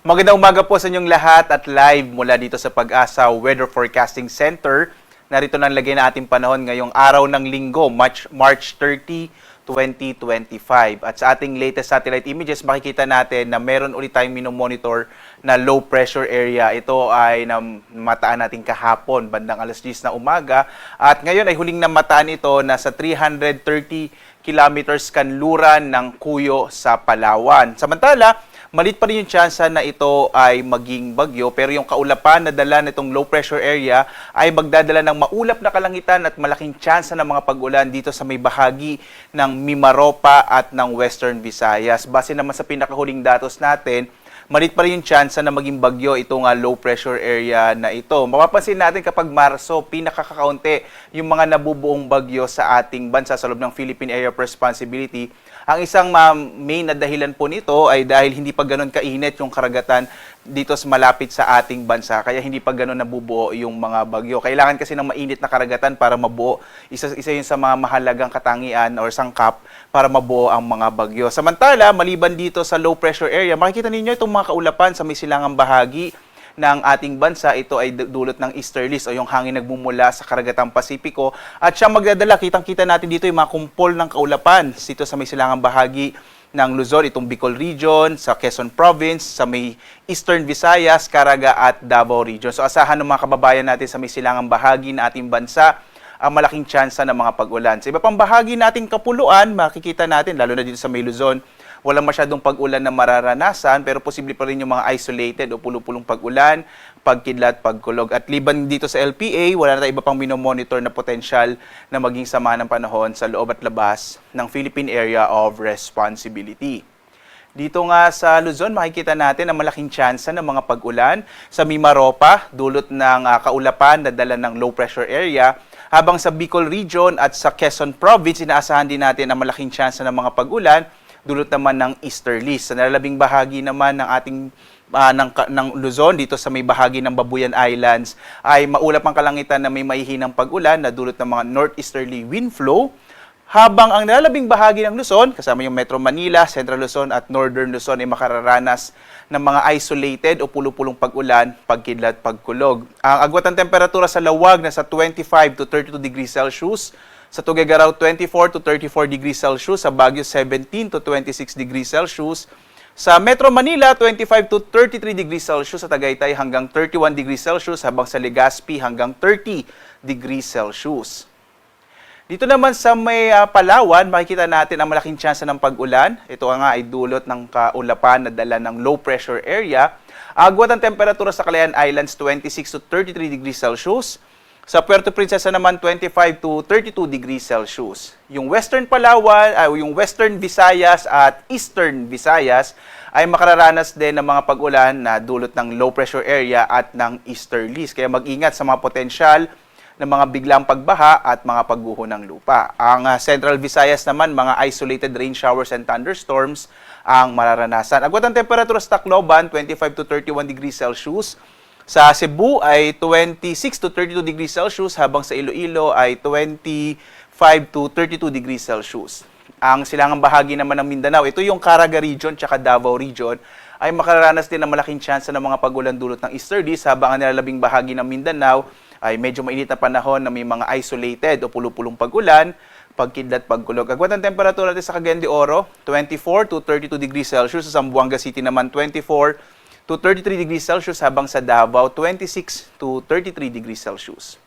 Magandang umaga po sa inyong lahat at live mula dito sa Pag-asa Weather Forecasting Center. Narito na lagay na ating panahon ngayong araw ng linggo, March 30, 2025. At sa ating latest satellite images, makikita natin na meron ulit tayong minomonitor na low pressure area. Ito ay namataan natin kahapon, bandang alas 10 na umaga. At ngayon ay huling namataan ito na sa 330 kilometers kanluran ng Cuyo sa Palawan. Samantala, malit pa rin yung tsansa na ito ay maging bagyo, pero yung kaulapan na dala nitong low pressure area ay magdadala ng maulap na kalangitan at malaking tsansa ng mga pag-ulan dito sa may bahagi ng Mimaropa at ng Western Visayas. Base naman sa pinakahuling datos natin, malit pa rin yung tsansa na maging bagyo itong low pressure area na ito. Mapapansin natin kapag Marso, pinakakakaunti yung mga nabubuong bagyo sa ating bansa sa loob ng Philippine Area of Responsibility. Ang isang main na dahilan po nito ay dahil hindi pa ganoon kainit yung karagatan dito sa malapit sa ating bansa. Kaya hindi pa ganoon nabubuo yung mga bagyo. Kailangan kasi ng mainit na karagatan para mabuo. Isa yun sa mga mahalagang katangian or sangkap para mabuo ang mga bagyo. Samantala, maliban dito sa low pressure area, makikita ninyo itong mga kaulapan sa may silangang bahagi ng ating bansa. Ito ay dulot ng easterlies o yung hangin nagmumula sa karagatang Pasipiko at siya magdadala, kitang-kita natin dito yung mga kumpol ng kaulapan dito sa may silangang bahagi ng Luzon, itong Bicol Region, sa Quezon Province, sa may Eastern Visayas, Caraga at Davao Region. So asahan ng mga kababayan natin sa may silangang bahagi ng ating bansa ang malaking tsansa ng mga pag-ulan. Sa iba pang bahagi nating kapuluan, makikita natin, lalo na dito sa may Luzon, walang masyadong pag-ulan na mararanasan, pero posible pa rin yung mga isolated o pulo-pulong pag-ulan, pagkidlat, pagkulog. At liban dito sa LPA, wala na tayo iba pang minomonitor na potensyal na maging sama ng panahon sa loob at labas ng Philippine Area of Responsibility. Dito nga sa Luzon, makikita natin ang malaking tsansa ng mga pag-ulan sa Mimaropa, dulot ng kaulapan na dala ng low pressure area. Habang sa Bicol Region at sa Quezon Province, inaasahan din natin ang malaking tsansa ng mga pag-ulan, dulot naman ng easterlies. Sa nalalabing bahagi naman ng ating ng Luzon, dito sa may bahagi ng Babuyan Islands, ay maulap ang kalangitan na may mahihinang pag-ulan na dulot ng mga northeasterly wind flow. Habang ang nalalabing bahagi ng Luzon, kasama yung Metro Manila, Central Luzon at Northern Luzon ay makararanas ng mga isolated o pulo-pulong pag-ulan, pagkidlat, pagkulog. Ang agwat ng temperatura sa lawag na sa 25 to 32 degrees Celsius, sa Tuguegarao 24 to 34 degrees Celsius, sa Baguio 17 to 26 degrees Celsius, sa Metro Manila 25 to 33 degrees Celsius, sa Tagaytay hanggang 31 degrees Celsius, habang sa Legazpi hanggang 30 degrees Celsius. Dito naman sa may Palawan, makikita natin ang malaking tsansa ng pag-ulan. Ito nga ay dulot ng kaulapan na dala ng low pressure area. Agwat ang temperatura sa Calayan Islands 26 to 33 degrees Celsius. Sa Puerto Princesa naman 25 to 32 degrees Celsius. Yung Western Palawan, yung Western Visayas at Eastern Visayas ay makararanas din ng mga pag-ulan na dulot ng low pressure area at ng easterlies. Kaya mag-ingat sa mga potensyal ng mga biglang pagbaha at mga pagguho ng lupa. Ang Central Visayas naman, mga isolated rain showers and thunderstorms ang mararanasan. Agwat ang temperatura sa Tacloban 25 to 31 degrees Celsius. Sa Cebu ay 26 to 32 degrees Celsius, habang sa Iloilo ay 25 to 32 degrees Celsius. Ang silangang bahagi naman ng Mindanao, ito yung Caraga Region tsaka Davao Region, ay makararanas din ng malaking tsansa ng mga pag-ulan dulot ng easterlies, habang ang nilalabing bahagi ng Mindanao ay medyo mainit na panahon na may mga isolated o pulo-pulong pag-ulan, pagkidlat, pagkulog. Agwat ang temperatura natin sa Cagayan de Oro, 24 to 32 degrees Celsius. Sa Zamboanga City naman, 24 to 33 degrees Celsius, habang sa Davao 26 to 33 degrees Celsius.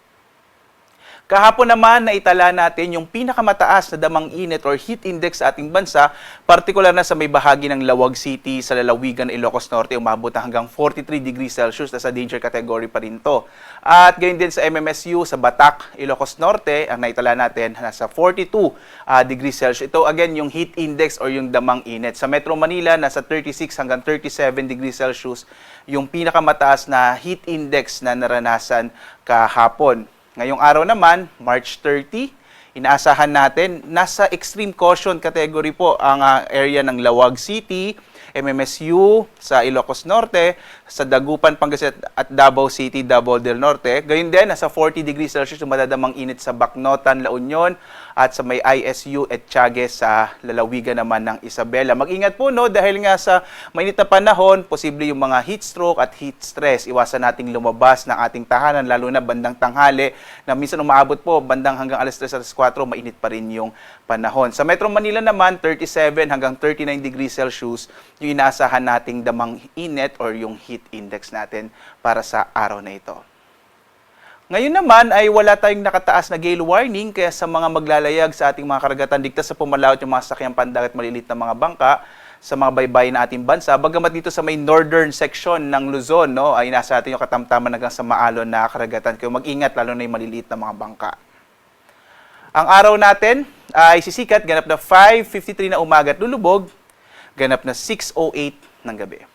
Kahapon naman naitala natin yung pinakamataas na damang init or heat index sa ating bansa, partikular na sa may bahagi ng Lawag City sa lalawigan Ilocos Norte, umabot na hanggang 43 degrees Celsius, na sa danger category pa rin to. At gayon din sa MMSU sa Batac, Ilocos Norte, ang naitala natin nasa 42 degrees Celsius. Ito again yung heat index or yung damang init. Sa Metro Manila nasa 36 hanggang 37 degrees Celsius yung pinakamataas na heat index na naranasan kahapon. Ngayong araw naman, March 30, inaasahan natin, nasa extreme caution category po ang area ng Lawag City, MMSU sa Ilocos Norte, sa Dagupan, Pangasinan at Davao City, Davao del Norte. Gayun din, nasa 40 degrees Celsius yung madadamang init sa Bacnotan, La Union at sa may ISU at Tiagues sa lalawigan naman ng Isabela. Mag-ingat po no dahil nga sa mainit na panahon, posible yung mga heat stroke at heat stress. Iwasan nating lumabas ng ating tahanan lalo na bandang tanghali na minsan umaabot po bandang hanggang alas 3 alas 4, mainit pa rin yung panahon. Sa Metro Manila naman 37 hanggang 39 degrees Celsius yung inaasahan nating damang init or yung heat index natin para sa araw na ito. Ngayon naman ay wala tayong nakataas na gale warning kaya sa mga maglalayag sa ating mga karagatan, ligtas sa pumalawat yung mga sakyang pandagat maliliit na mga bangka sa mga baybayin na ating bansa. Bagamat dito sa may northern section ng Luzon, no, ay nasa atin yung katamtaman hanggang sa maalon na karagatan. Kaya mag-ingat lalo na yung maliliit na mga bangka. Ang araw natin ay sisikat, ganap na 5:53 na umaga at lulubog, ganap na 6:08 ng gabi.